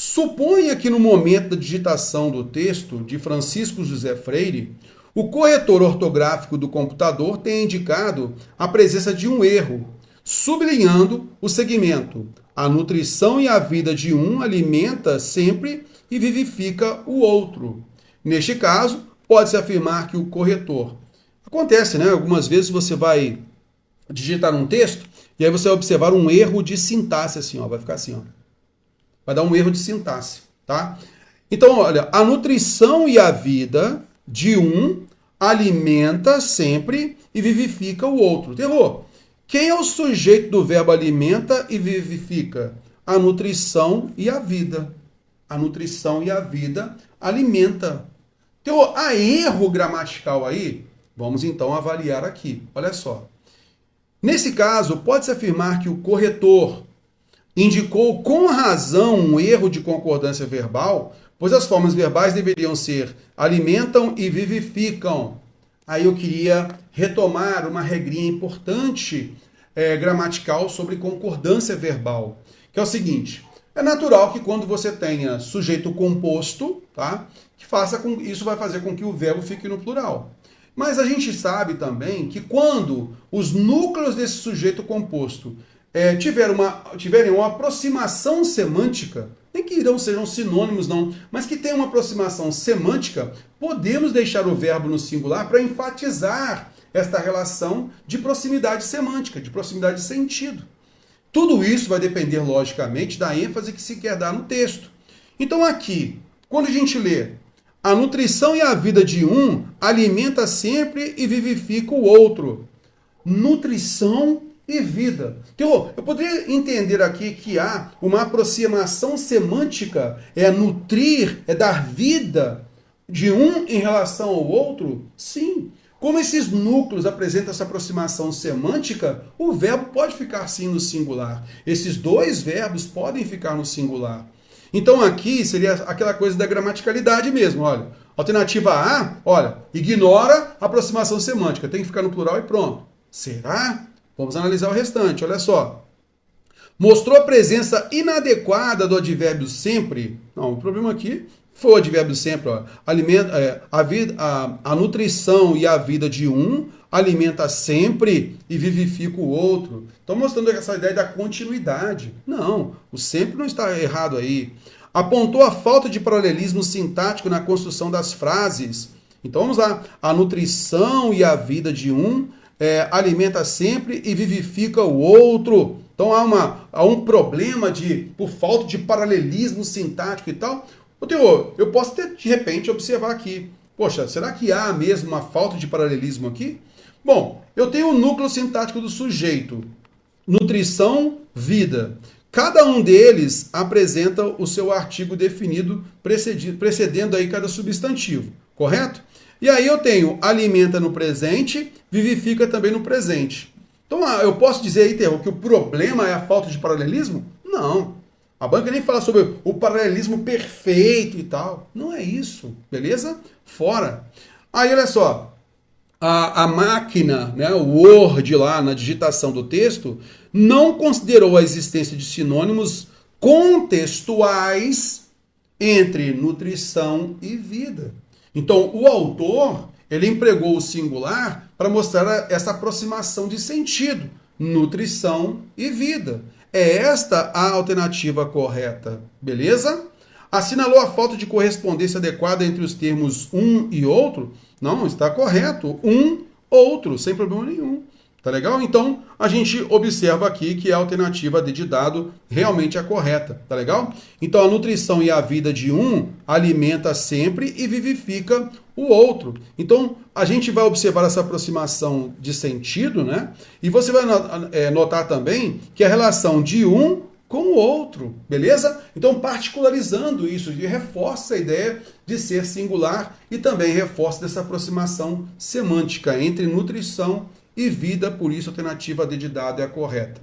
Suponha que no momento da digitação do texto de Francisco José Freire, o corretor ortográfico do computador tenha indicado a presença de um erro, sublinhando o segmento. A nutrição e a vida de um alimenta sempre e vivifica o outro. Neste caso, pode-se afirmar que o corretor... Acontece, né? Algumas vezes você vai digitar um texto e aí você vai observar um erro de sintaxe assim, ó, vai ficar assim, ó. Vai dar um erro de sintaxe, tá? Então, olha, a nutrição e a vida de um alimenta sempre e vivifica o outro. Terror. Quem é o sujeito do verbo alimenta e vivifica? A nutrição e a vida. A nutrição e a vida alimenta. Terror, há erro gramatical aí? Vamos então avaliar aqui. Olha só. Nesse caso, pode-se afirmar que o corretor indicou com razão um erro de concordância verbal, pois as formas verbais deveriam ser alimentam e vivificam. Aí eu queria retomar uma regrinha importante gramatical sobre concordância verbal, que é o seguinte: é natural que quando você tenha sujeito composto, tá, isso vai fazer com que o verbo fique no plural. Mas a gente sabe também que quando os núcleos desse sujeito composto tiverem uma aproximação semântica, nem que não sejam sinônimos não, mas que tenham uma aproximação semântica, podemos deixar o verbo no singular para enfatizar esta relação de proximidade semântica, de proximidade de sentido. Tudo isso vai depender, logicamente, da ênfase que se quer dar no texto. Então aqui, quando a gente lê a nutrição e a vida de um alimenta sempre e vivifica o outro. Nutrição e vida. Então, eu poderia entender aqui que há uma aproximação semântica, nutrir, dar vida de um em relação ao outro? Sim. Como esses núcleos apresentam essa aproximação semântica, o verbo pode ficar sim no singular. Esses dois verbos podem ficar no singular. Então aqui seria aquela coisa da gramaticalidade mesmo, olha. Alternativa A, olha, ignora a aproximação semântica, tem que ficar no plural e pronto. Será? Vamos analisar o restante, olha só. Mostrou a presença inadequada do advérbio sempre? Não, o problema aqui foi o advérbio sempre, ó. A nutrição e a vida de um alimenta sempre e vivifica o outro. Estão mostrando essa ideia da continuidade. Não, o sempre não está errado aí. Apontou a falta de paralelismo sintático na construção das frases. Então vamos lá. A nutrição e a vida de um alimenta sempre e vivifica o outro. Então há um problema por falta de paralelismo sintático e tal. Eu posso ter, de repente, observar aqui. Poxa, será que há mesmo uma falta de paralelismo aqui? Bom, eu tenho o núcleo sintático do sujeito. Nutrição, vida. Cada um deles apresenta o seu artigo definido precedendo aí cada substantivo, correto? E aí eu tenho alimenta no presente, vivifica também no presente. Então eu posso dizer aí, Terro, que o problema é a falta de paralelismo? Não. A banca nem fala sobre o paralelismo perfeito e tal. Não é isso, beleza? Fora. Aí, olha só. A máquina, né, o Word lá na digitação do texto, não considerou a existência de sinônimos contextuais entre nutrição e vida. Então, o autor, ele empregou o singular para mostrar essa aproximação de sentido, nutrição e vida. É esta a alternativa correta, beleza? Assinalou a falta de correspondência adequada entre os termos um e outro? Não, está correto. Um, outro, sem problema nenhum. Tá legal? Então, a gente observa aqui que a alternativa D de dado realmente é a correta. Tá legal? Então, a nutrição e a vida de um alimenta sempre e vivifica o outro. Então, a gente vai observar essa aproximação de sentido, né? E você vai notar também que a relação de um com o outro, beleza? Então, particularizando isso, reforça a ideia de ser singular e também reforça essa aproximação semântica entre nutrição e vida, por isso a alternativa D de dado é a correta.